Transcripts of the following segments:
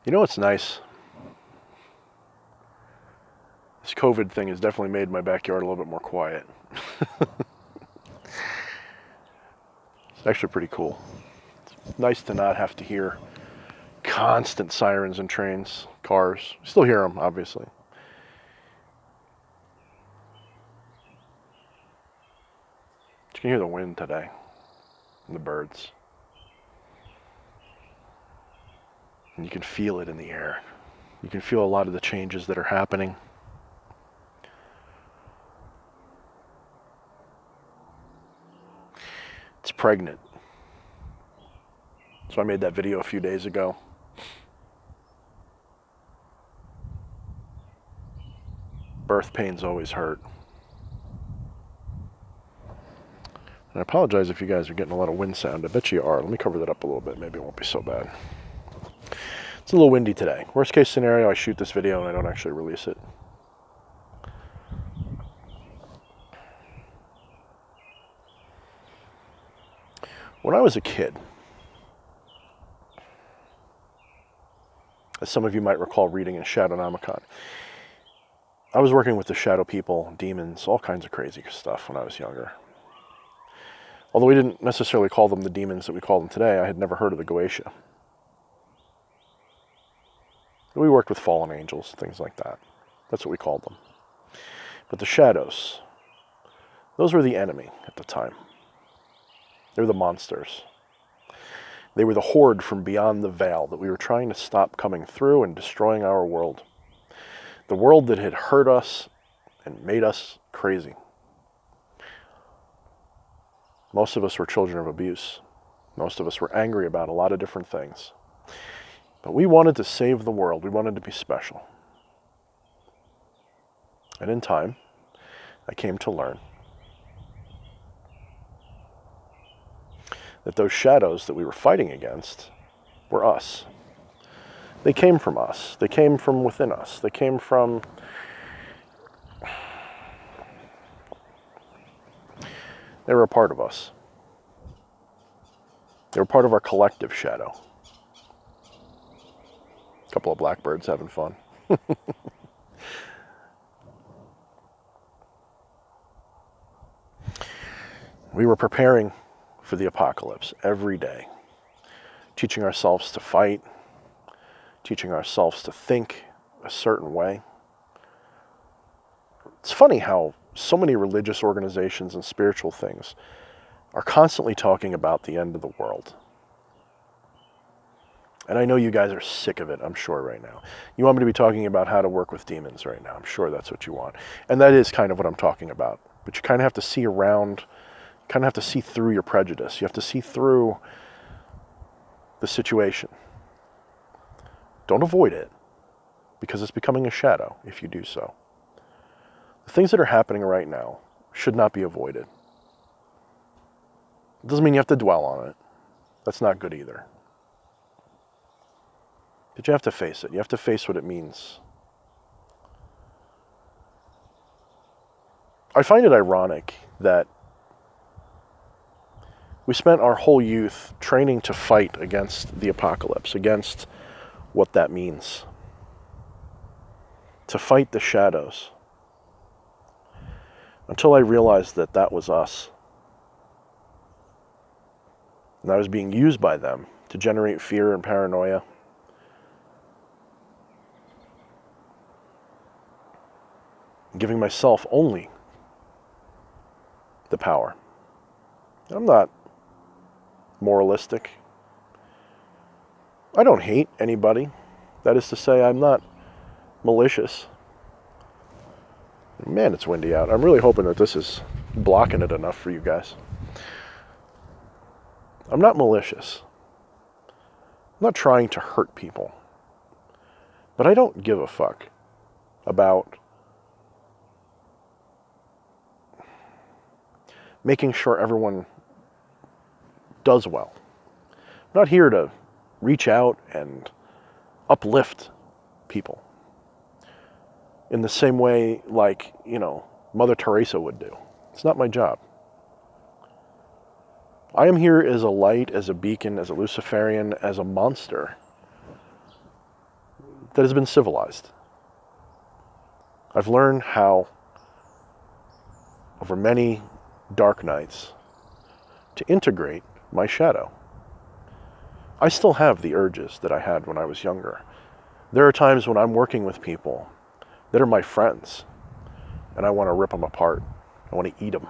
You know what's nice? This COVID thing has definitely made my backyard a little bit more quiet. It's actually pretty cool. It's nice to not have to hear constant sirens and trains, cars. Still hear them, obviously. You can hear the wind today and the birds. And you can feel it in the air. You can feel a lot of the changes that are happening. It's pregnant. So I made that video a few days ago. Birth pains always hurt. And I apologize if you guys are getting a lot of wind sound. I bet you are. Let me cover that up a little bit. Maybe it won't be so bad. It's a little windy today. Worst case scenario, I shoot this video and I don't actually release it. When I was a kid, as some of you might recall reading in Shadownomicon, I was working with the shadow people, demons, all kinds of crazy stuff when I was younger. Although we didn't necessarily call them the demons that we call them today, I had never heard of the Goetia. We worked with fallen angels, things like that. That's what we called them. But the shadows, those were the enemy at the time. They were the monsters. They were the horde from beyond the veil that we were trying to stop coming through and destroying our world. The world that had hurt us and made us crazy. Most of us were children of abuse. Most of us were angry about a lot of different things. But we wanted to save the world. We wanted to be special. And in time, I came to learn that those shadows that we were fighting against were us. They came from us. They came from within us. They came from... They were a part of us. They were part of our collective shadow. A couple of blackbirds having fun. We were preparing for the apocalypse every day, teaching ourselves to fight, teaching ourselves to think a certain way. It's funny how so many religious organizations and spiritual things are constantly talking about the end of the world. And I know you guys are sick of it, I'm sure, right now. You want me to be talking about how to work with demons right now. I'm sure that's what you want. And that is kind of what I'm talking about. But you kind of have to see around, kind of have to see through your prejudice. You have to see through the situation. Don't avoid it, because it's becoming a shadow if you do so. The things that are happening right now should not be avoided. It doesn't mean you have to dwell on it. That's not good either. But you have to face it. You have to face what it means. I find it ironic that we spent our whole youth training to fight against the apocalypse, against what that means. To fight the shadows. Until I realized that that was us. And I was being used by them to generate fear and paranoia. Giving myself only the power. I'm not moralistic. I don't hate anybody. That is to say, I'm not malicious. Man, it's windy out. I'm really hoping that this is blocking it enough for you guys. I'm not malicious. I'm not trying to hurt people. But I don't give a fuck about making sure everyone does well. I'm not here to reach out and uplift people in the same way like, Mother Teresa would do. It's not my job. I am here as a light, as a beacon, as a Luciferian, as a monster that has been civilized. I've learned how, over many dark nights, to integrate my shadow. I still have the urges that I had when I was younger. There are times when I'm working with people that are my friends, and I want to rip them apart. I want to eat them.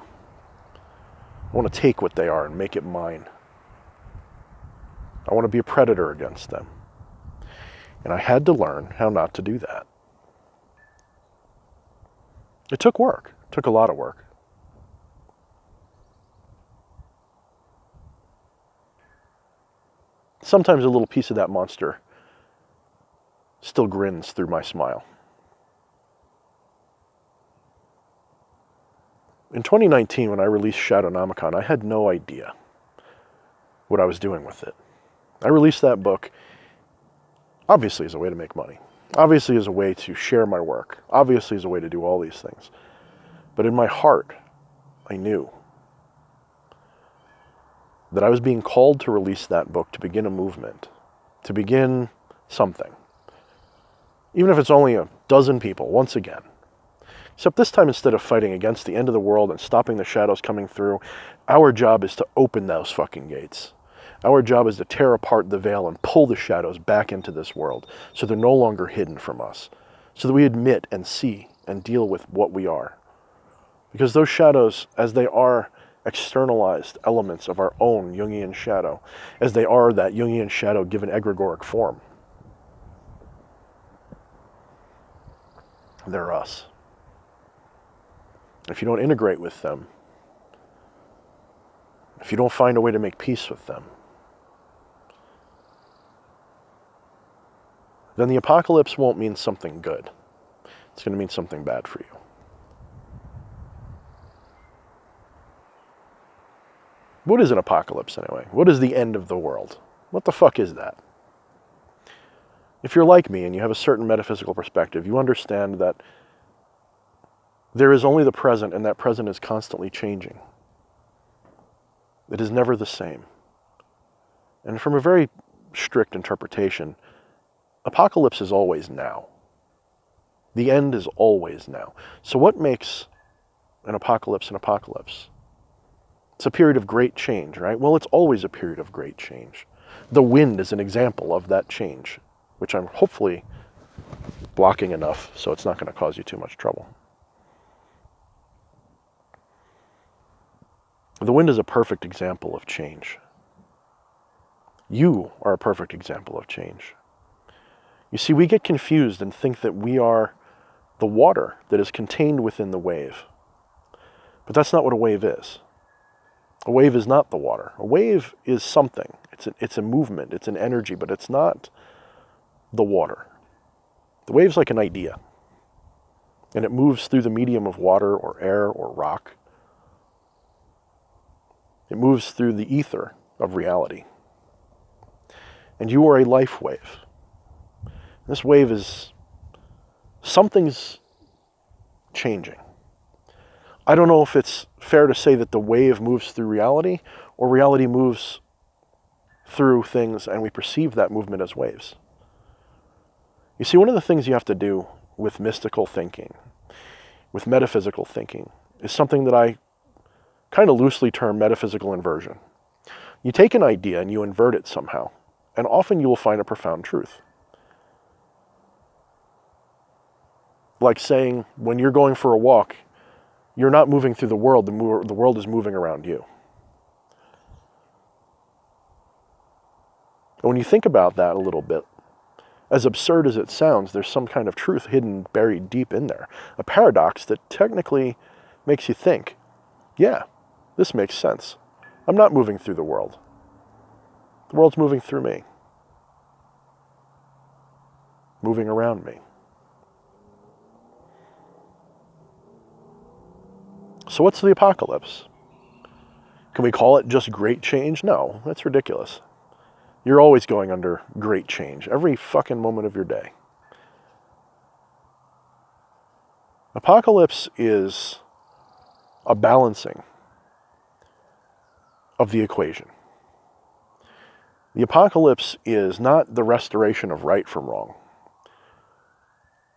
I want to take what they are and make it mine. I want to be a predator against them. And I had to learn how not to do that. It took work. It took a lot of work. Sometimes a little piece of that monster still grins through my smile. In 2019, when I released Shadownomicon, I had no idea what I was doing with it. I released that book, obviously as a way to make money, obviously as a way to share my work, obviously as a way to do all these things. But in my heart, I knew that I was being called to release that book to begin a movement, to begin something. Even if it's only a dozen people, once again. Except this time, instead of fighting against the end of the world and stopping the shadows coming through, our job is to open those fucking gates. Our job is to tear apart the veil and pull the shadows back into this world so they're no longer hidden from us, so that we admit and see and deal with what we are. Because those shadows, as they are externalized elements of our own Jungian shadow, as they are that Jungian shadow given egregoric form, they're us. If you don't integrate with them, if you don't find a way to make peace with them, then the apocalypse won't mean something good. It's going to mean something bad for you. What is an apocalypse anyway? What is the end of the world? What the fuck is that? If you're like me and you have a certain metaphysical perspective, you understand that there is only the present, and that present is constantly changing. It is never the same. And from a very strict interpretation, apocalypse is always now. The end is always now. So what makes an apocalypse an apocalypse? It's a period of great change, right? Well, it's always a period of great change. The wind is an example of that change, which I'm hopefully blocking enough so it's not going to cause you too much trouble. The wind is a perfect example of change. You are a perfect example of change. You see, we get confused and think that we are the water that is contained within the wave. But that's not what a wave is. A wave is not the water. A wave is something. It's a movement, it's an energy, but it's not the water. The wave's like an idea. And it moves through the medium of water or air or rock. It moves through the ether of reality. And you are a life wave. This wave is, something's changing. I don't know if it's fair to say that the wave moves through reality or reality moves through things and we perceive that movement as waves. You see, one of the things you have to do with mystical thinking, with metaphysical thinking, is something that I kind of loosely term metaphysical inversion. You take an idea and you invert it somehow, and often you will find a profound truth. Like saying, when you're going for a walk, you're not moving through the world is moving around you. And when you think about that a little bit, as absurd as it sounds, there's some kind of truth hidden, buried deep in there. A paradox that technically makes you think, yeah, this makes sense. I'm not moving through the world. The world's moving through me. Moving around me. So what's the apocalypse? Can we call it just great change? No, that's ridiculous. You're always going under great change, every fucking moment of your day. Apocalypse is a balancing of the equation. The apocalypse is not the restoration of right from wrong.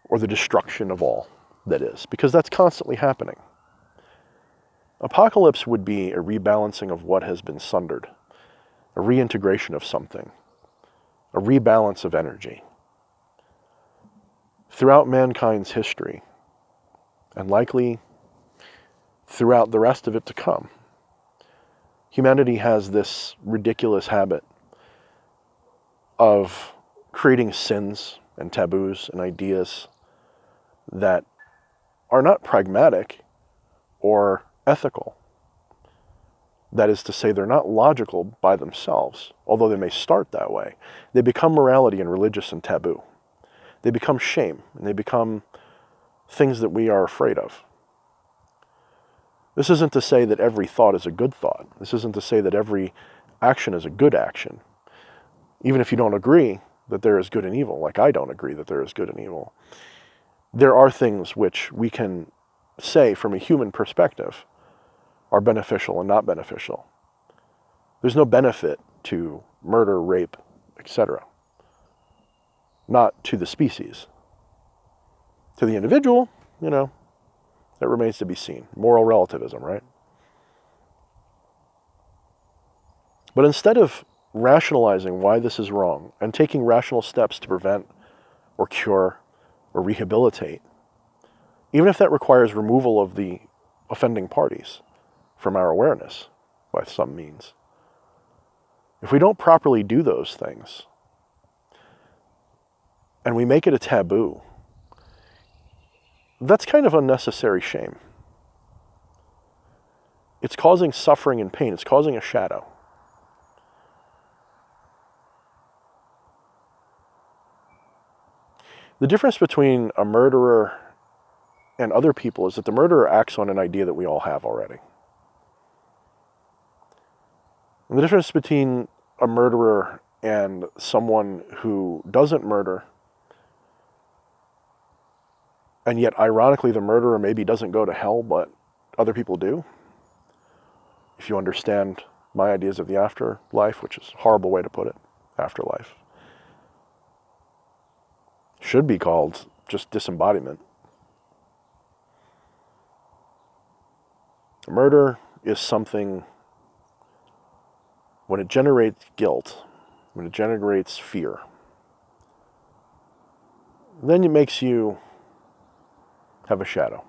or the destruction of all that is, because that's constantly happening. Apocalypse would be a rebalancing of what has been sundered, a reintegration of something, a rebalance of energy. Throughout mankind's history, and likely throughout the rest of it to come, humanity has this ridiculous habit of creating sins and taboos and ideas that are not pragmatic or ethical. That is to say, they're not logical by themselves, although they may start that way. They become morality and religious and taboo. They become shame, and they become things that we are afraid of. This isn't to say that every thought is a good thought. This isn't to say that every action is a good action. Even if you don't agree that there is good and evil, like I don't agree that there is good and evil, there are things which we can say from a human perspective are beneficial and not beneficial. There's no benefit to murder, rape, etc. Not to the species. To the individual, that remains to be seen. Moral relativism, right? But instead of rationalizing why this is wrong and taking rational steps to prevent or cure or rehabilitate, even if that requires removal of the offending parties from our awareness by some means, if we don't properly do those things and we make it a taboo, that's kind of unnecessary shame. It's causing suffering and pain. It's causing a shadow. The difference between a murderer and other people is that the murderer acts on an idea that we all have already. And the difference between a murderer and someone who doesn't murder, and yet ironically the murderer maybe doesn't go to hell, but other people do. If you understand my ideas of the afterlife, which is a horrible way to put it, afterlife. Should be called just disembodiment. Murder is something, when it generates guilt, when it generates fear, then it makes you have a shadow.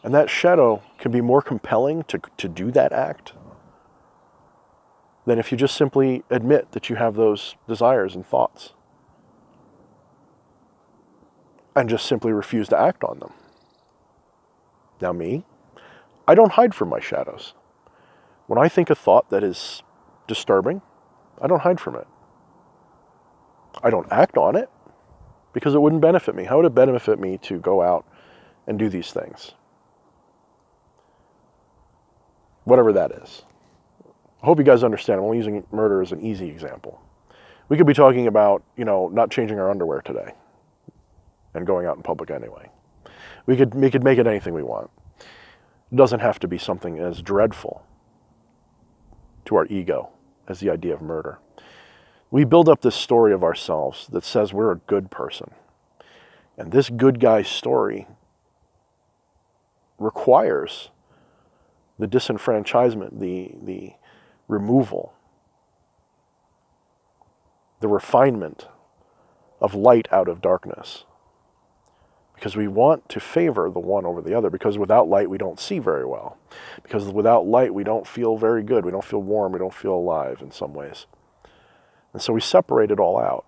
And that shadow can be more compelling to do that act than if you just simply admit that you have those desires and thoughts and just simply refuse to act on them. Now me, I don't hide from my shadows. When I think a thought that is disturbing, I don't hide from it. I don't act on it because it wouldn't benefit me. How would it benefit me to go out and do these things? Whatever that is. I hope you guys understand. I'm only using murder as an easy example. We could be talking about, not changing our underwear today and going out in public anyway. We could make it anything we want. It doesn't have to be something as dreadful to our ego as the idea of murder. We build up this story of ourselves that says we're a good person. And this good guy story requires the disenfranchisement, the removal, the refinement of light out of darkness. Because we want to favor the one over the other. Because without light, we don't see very well. Because without light, we don't feel very good. We don't feel warm. We don't feel alive in some ways. And so we separate it all out.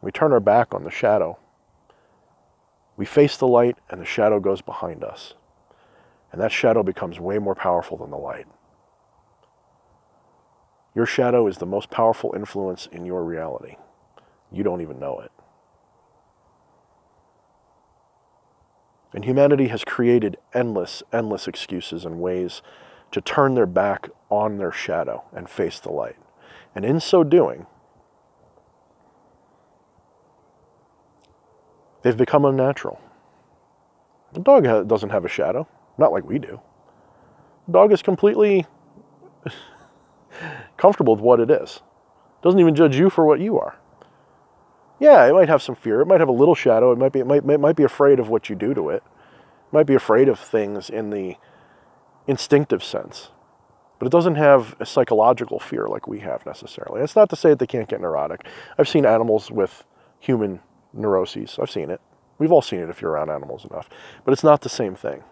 We turn our back on the shadow. We face the light, and the shadow goes behind us. And that shadow becomes way more powerful than the light. Your shadow is the most powerful influence in your reality. You don't even know it. And humanity has created endless excuses and ways to turn their back on their shadow and face the light. And in so doing, they've become unnatural. The dog doesn't have a shadow, not like we do. The dog is completely comfortable with what it is. Doesn't even judge you for what you are. Yeah, it might have some fear. It might have a little shadow. It might be afraid of what you do to it. It might be afraid of things in the instinctive sense. But it doesn't have a psychological fear like we have necessarily. It's not to say that they can't get neurotic. I've seen animals with human neuroses. I've seen it. We've all seen it if you're around animals enough. But it's not the same thing.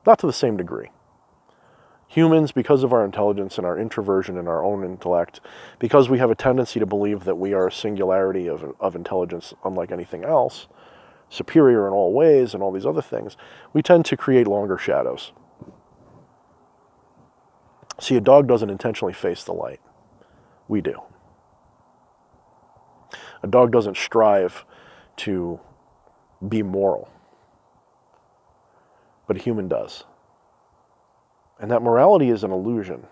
Not to the same degree. Humans, because of our intelligence and our introversion and our own intellect, because we have a tendency to believe that we are a singularity of intelligence unlike anything else, superior in all ways and all these other things, we tend to create longer shadows. See, a dog doesn't intentionally face the light. We do. A dog doesn't strive to be moral, but a human does. And that morality is an illusion.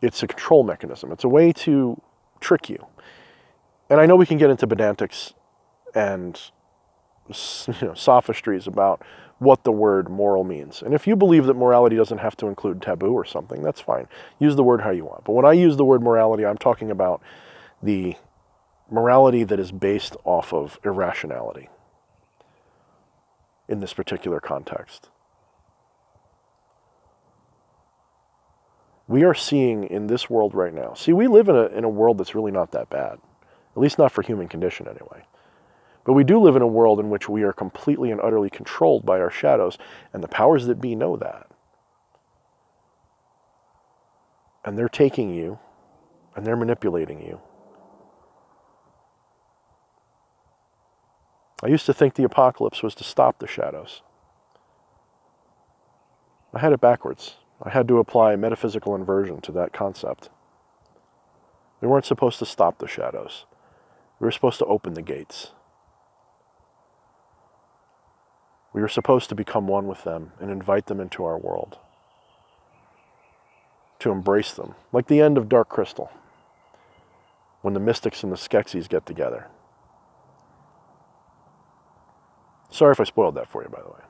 It's a control mechanism. It's a way to trick you. And I know we can get into pedantics and sophistries about what the word moral means. And if you believe that morality doesn't have to include taboo or something, that's fine. Use the word how you want. But when I use the word morality, I'm talking about the morality that is based off of irrationality in this particular context. We are seeing in this world right now. See, we live in a world that's really not that bad. At least not for human condition anyway. But we do live in a world in which we are completely and utterly controlled by our shadows, and the powers that be know that. And they're taking you, and they're manipulating you. I used to think the apocalypse was to stop the shadows. I had it backwards. I had to apply metaphysical inversion to that concept. We weren't supposed to stop the shadows. We were supposed to open the gates. We were supposed to become one with them and invite them into our world. To embrace them, like the end of Dark Crystal, when the mystics and the Skeksis get together. Sorry if I spoiled that for you, by the way.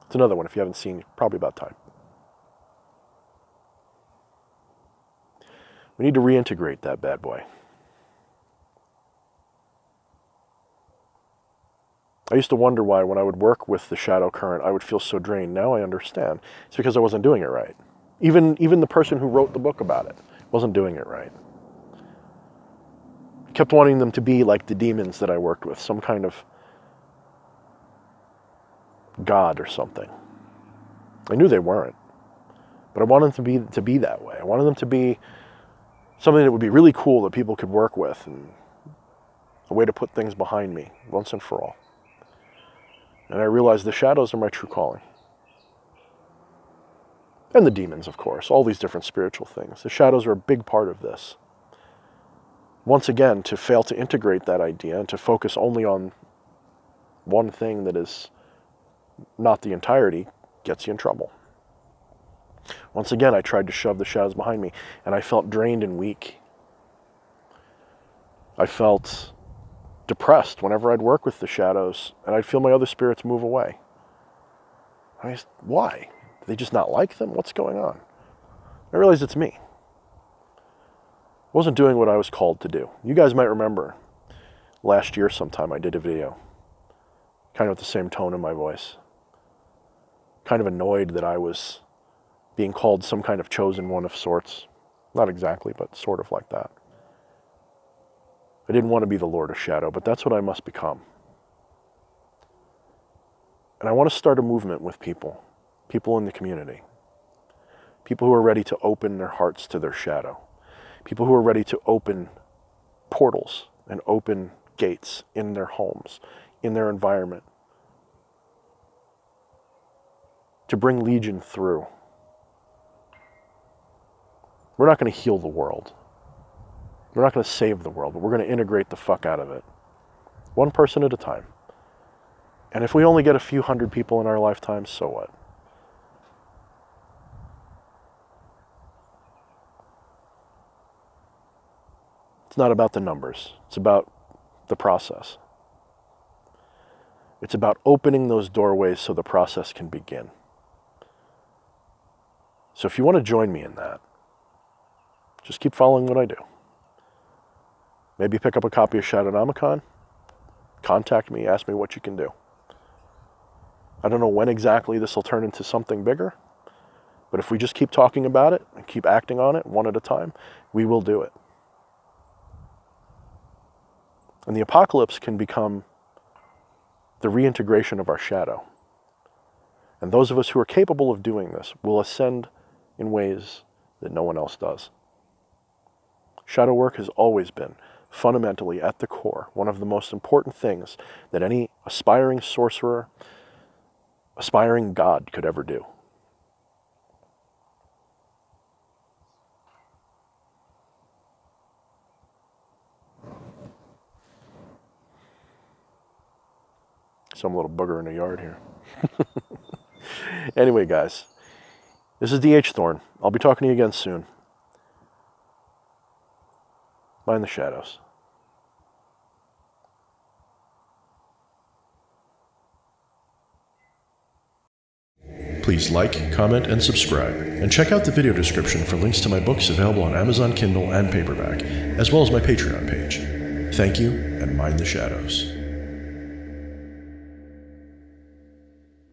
It's another one if you haven't seen, probably about time. We need to reintegrate that bad boy. I used to wonder why when I would work with the shadow current, I would feel so drained. Now I understand. It's because I wasn't doing it right. Even the person who wrote the book about it wasn't doing it right. I kept wanting them to be like the demons that I worked with, some kind of God or something. I knew they weren't, but I wanted them to be that way. I wanted them to be something that would be really cool that people could work with, and a way to put things behind me once and for all. And I realized the shadows are my true calling. And the demons, of course, all these different spiritual things. The shadows are a big part of this. Once again, to fail to integrate that idea and to focus only on one thing that is not the entirety gets you in trouble. Once again, I tried to shove the shadows behind me, and I felt drained and weak. I felt depressed whenever I'd work with the shadows, and I'd feel my other spirits move away. Why? Do they just not like them? What's going on? I realized it's me. I wasn't doing what I was called to do. You guys might remember last year sometime I did a video, kind of with the same tone in my voice. Kind of annoyed that I was being called some kind of chosen one of sorts. Not exactly, but sort of like that. I didn't want to be the Lord of Shadow, but that's what I must become. And I want to start a movement with people in the community. People who are ready to open their hearts to their shadow. People who are ready to open portals and open gates in their homes, in their environment. To bring Legion through. We're not going to heal the world. We're not going to save the world, but we're going to integrate the fuck out of it. One person at a time. And if we only get a few hundred people in our lifetime, so what? It's not about the numbers. It's about the process. It's about opening those doorways so the process can begin. So if you want to join me in that, just keep following what I do. Maybe pick up a copy of Shadownomicon. Contact me, ask me what you can do. I don't know when exactly this will turn into something bigger, but if we just keep talking about it and keep acting on it one at a time, we will do it. And the apocalypse can become the reintegration of our shadow. And those of us who are capable of doing this will ascend in ways that no one else does. Shadow work has always been, fundamentally at the core, one of the most important things that any aspiring sorcerer, aspiring god could ever do. Some little booger in the yard here. Anyway, guys, this is D.H. Thorne. I'll be talking to you again soon. Mind the shadows. Please like, comment, and subscribe, and check out the video description for links to my books available on Amazon Kindle and paperback, as well as my Patreon page. Thank you, and mind the shadows.